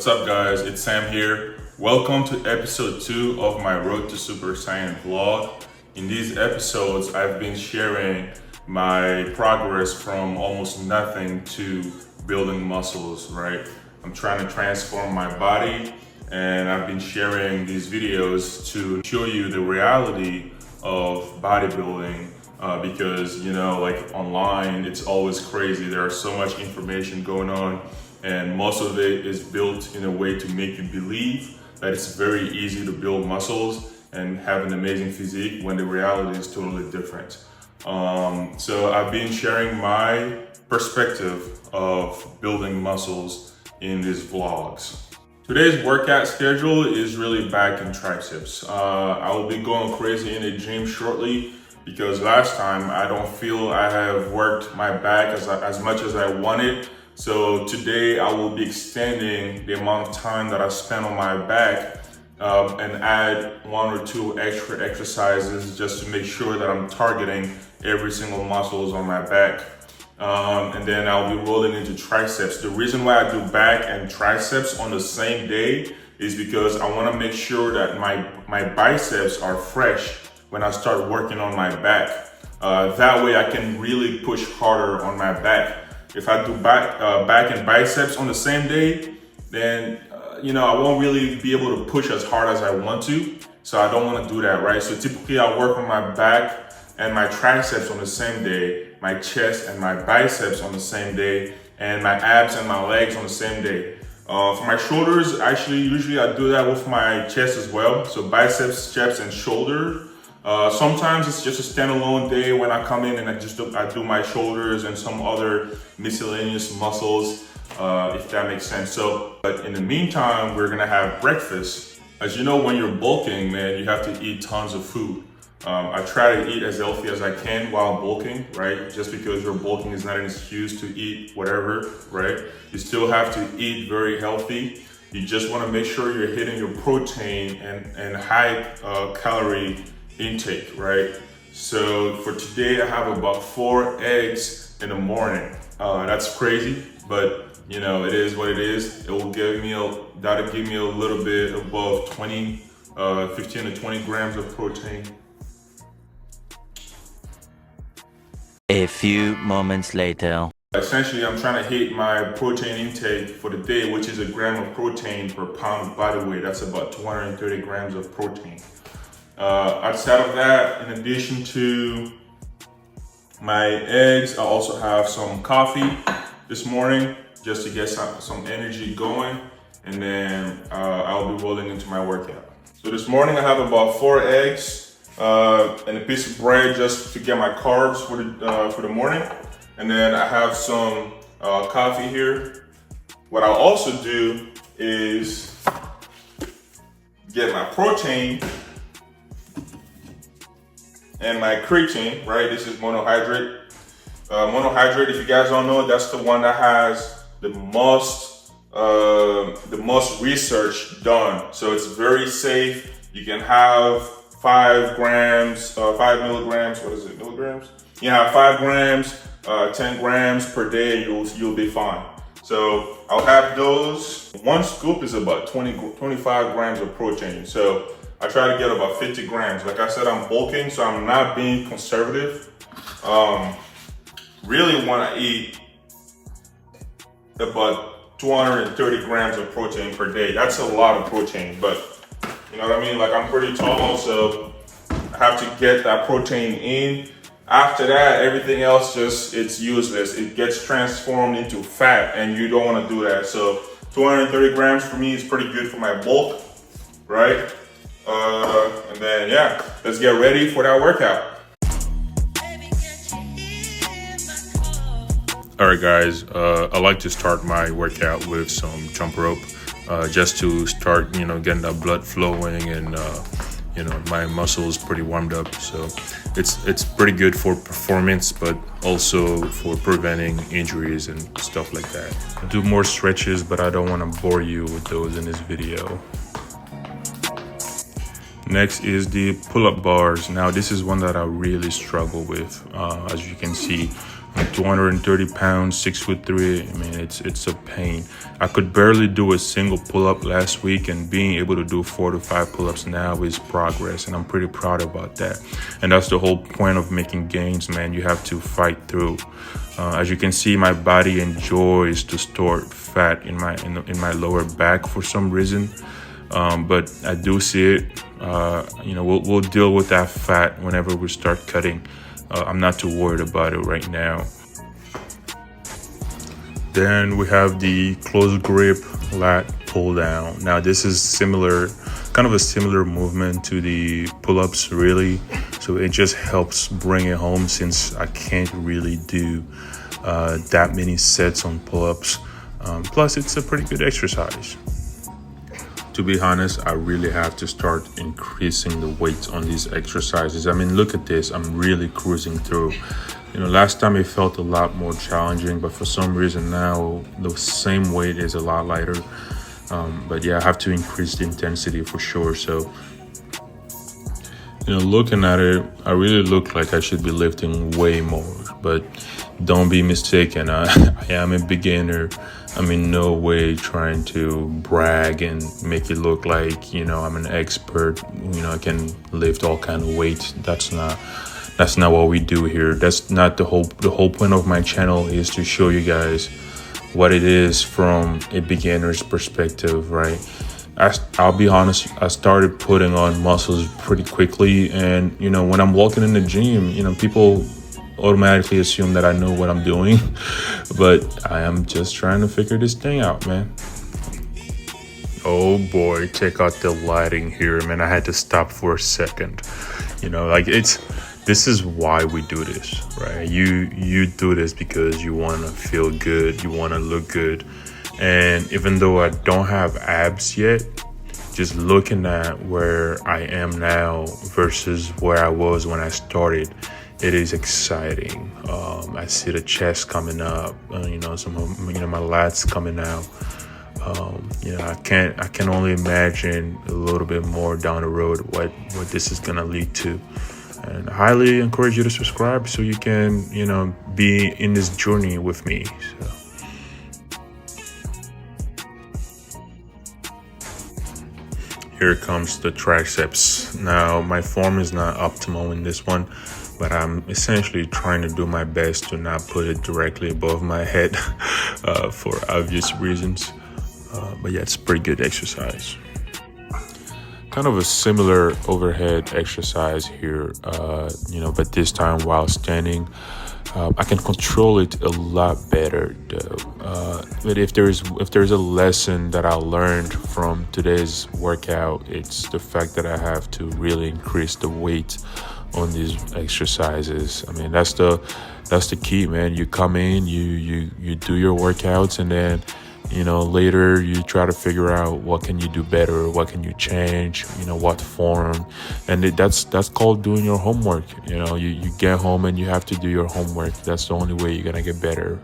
What's up guys, it's Sam here. Welcome to episode 2 of my Road to Super Saiyan vlog. In these episodes, I've been sharing my progress from almost nothing to building muscles, right? I'm trying to transform my body and I've been sharing these videos to show you the reality of bodybuilding because, like online, it's always crazy. There's so much information going on. And most of it is built in a way to make you believe that it's very easy to build muscles and have an amazing physique when the reality is totally different. So I've been sharing my perspective of building muscles in these vlogs. Today's workout schedule is really back in triceps. I will be going crazy in the gym shortly because last time I don't feel I have worked my back as much as I wanted. So today I will be extending the amount of time that I spend on my back and add 1 or 2 extra exercises just to make sure that I'm targeting every single muscles on my back. And then I'll be rolling into triceps. The reason why I do back and triceps on the same day is because I want to make sure that my biceps are fresh when I start working on my back. That way I can really push harder on my back. If I do back and biceps on the same day, then I won't really be able to push as hard as I want to. So I don't want to do that, right? So typically I work on my back and my triceps on the same day, my chest and my biceps on the same day, and my abs and my legs on the same day. For my shoulders, usually I do that with my chest as well. So biceps, chest, and shoulder. Sometimes it's just a standalone day when I come in and I do my shoulders and some other miscellaneous muscles, if that makes sense. But in the meantime, we're gonna have breakfast. As you know, when you're bulking, man, you have to eat tons of food. I try to eat as healthy as I can while bulking, right? Just because you're bulking is not an excuse to eat whatever, right? You still have to eat very healthy. You just wanna make sure you're hitting your protein and high calorie intake, right? So for today, I have about 4 eggs in the morning. That's crazy, but it is what it is. That'll give me a little bit above 15 to 20 grams of protein. A few moments later. Essentially, I'm trying to hit my protein intake for the day, which is 1 gram of protein per pound of body weight. That's about 230 grams of protein. Outside of that, in addition to my eggs, I also have some coffee this morning just to get some energy going, and then I'll be rolling into my workout. So this morning I have about 4 eggs and a piece of bread just to get my carbs for the morning, and then I have some coffee here. What I'll also do is get my protein and my creatine, right? This is monohydrate. Monohydrate, if you guys don't know, that's the one that has the most research done. So it's very safe. You can have 5 milligrams, what is it, milligrams? You have 5 grams, 10 grams per day, you'll be fine. So I'll have those. 1 scoop is about 25 grams of protein. So I try to get about 50 grams. Like I said, I'm bulking, so I'm not being conservative. Really want to eat about 230 grams of protein per day. That's a lot of protein, but you know what I mean? Like, I'm pretty tall, so I have to get that protein in. After that, everything else it's useless. It gets transformed into fat, and you don't want to do that. So 230 grams for me is pretty good for my bulk, right? And then, yeah, let's get ready for that workout. All right, guys, I like to start my workout with some jump rope, just to start, getting that blood flowing and, my muscles pretty warmed up. So it's pretty good for performance, but also for preventing injuries and stuff like that. I'll do more stretches, but I don't want to bore you with those in this video. Next is the pull-up bars. Now this is one that I really struggle with. As you can see, 230 pounds, 6'3". I mean, it's a pain. I could barely do a single pull-up last week, and being able to do 4 to 5 pull-ups now is progress, and I'm pretty proud about that. And that's the whole point of making gains, man. You have to fight through. As you can see, my body enjoys to store fat in my lower back for some reason, but I do see it. We'll deal with that fat whenever we start cutting. I'm not too worried about it right now. Then we have the close grip lat pull down. Now this is kind of a similar movement to the pull-ups, really. So it just helps bring it home, since I can't really do that many sets on pull-ups. Plus, it's a pretty good exercise. To be honest, I really have to start increasing the weight on these exercises. I mean, look at this. I'm really cruising through. Last time it felt a lot more challenging, but for some reason now the same weight is a lot lighter. But yeah, I have to increase the intensity for sure. So, looking at it, I really look like I should be lifting way more, but don't be mistaken. I am a beginner. I'm in no way trying to brag and make it look like, I'm an expert. I can lift all kind of weight. That's not what we do here. That's not the whole point of my channel is to show you guys what it is from a beginner's perspective, right? I'll be honest, I started putting on muscles pretty quickly, and when I'm walking in the gym, people automatically assume that I know what I'm doing, but I am just trying to figure this thing out, man. Oh boy, check out the lighting here, man. I had to stop for a second. This is why we do this, right? You do this because you want to feel good, you want to look good. And even though I don't have abs yet, just looking at where I am now versus where I was when I started, it is exciting. I see the chest coming up, some of my lats coming out. I can only imagine a little bit more down the road what this is gonna lead to. And I highly encourage you to subscribe so you can, be in this journey with me. So. Here comes the triceps. Now, my form is not optimal in this one, but I'm essentially trying to do my best to not put it directly above my head for obvious reasons. But yeah, it's a pretty good exercise. Kind of a similar overhead exercise here, but this time while standing. I can control it a lot better though. But if there's a lesson that I learned from today's workout, it's the fact that I have to really increase the weight on these exercises. I mean, that's the key, man. You come in, you do your workouts, and then later you try to figure out what can you do better, what can you change, what form. And that's called doing your homework. You get home and you have to do your homework. That's the only way you're gonna get better.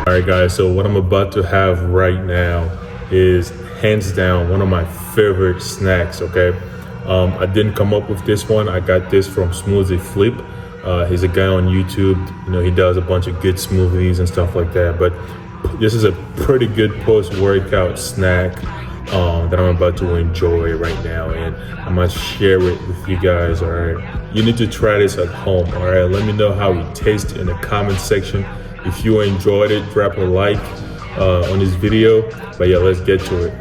Alright guys, so what I'm about to have right now is hands down one of my favorite snacks, okay? I didn't come up with this one. I got this from Smoothie Flip. He's a guy on YouTube. He does a bunch of good smoothies and stuff like that. But this is a pretty good post-workout snack that I'm about to enjoy right now, and I'm gonna share it with you guys. All right, you need to try this at home. All right, let me know how it tastes in the comment section. If you enjoyed it, drop a like on this video. But yeah, let's get to it.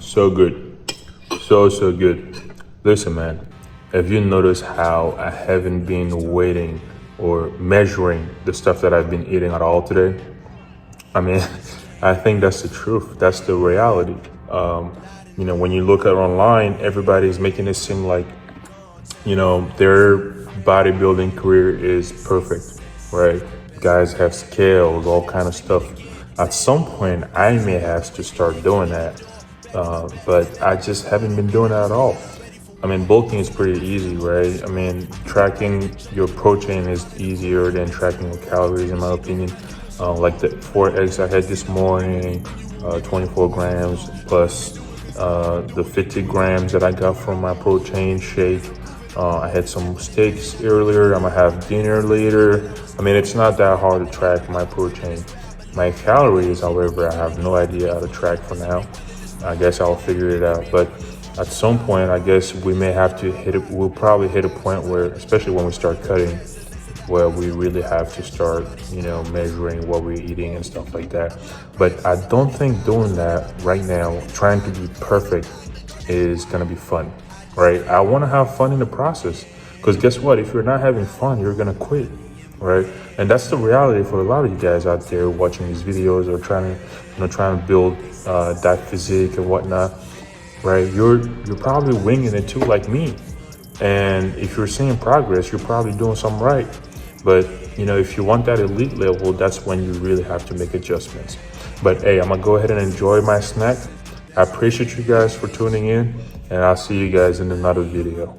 So good. So good. Listen, man, have you noticed how I haven't been weighing or measuring the stuff that I've been eating at all today? I mean, I think that's the truth. That's the reality. When you look at online, everybody's making it seem like, their bodybuilding career is perfect, right? Guys have scales, all kind of stuff. At some point, I may have to start doing that, but I just haven't been doing that at all. I mean, bulking is pretty easy, right? I mean, tracking your protein is easier than tracking your calories, in my opinion. Like the 4 eggs I had this morning, 24 grams plus the 50 grams that I got from my protein shake. I had some steaks earlier. I'm gonna have dinner later. I mean, it's not that hard to track my protein. My calories, however, I have no idea how to track for now. I guess I'll figure it out. But at some point, I guess we may have to hit it. We'll probably hit a point where, especially when we start cutting, where we really have to start, measuring what we're eating and stuff like that. But I don't think doing that right now, trying to be perfect, is gonna be fun, right? I wanna have fun in the process. Because guess what? If you're not having fun, you're gonna quit, right? And that's the reality for a lot of you guys out there watching these videos or trying to build that physique and whatnot, right? You're probably winging it too, like me. And if you're seeing progress, you're probably doing something right. But if you want that elite level, that's when you really have to make adjustments. But hey, I'm gonna go ahead and enjoy my snack. I appreciate you guys for tuning in, and I'll see you guys in another video.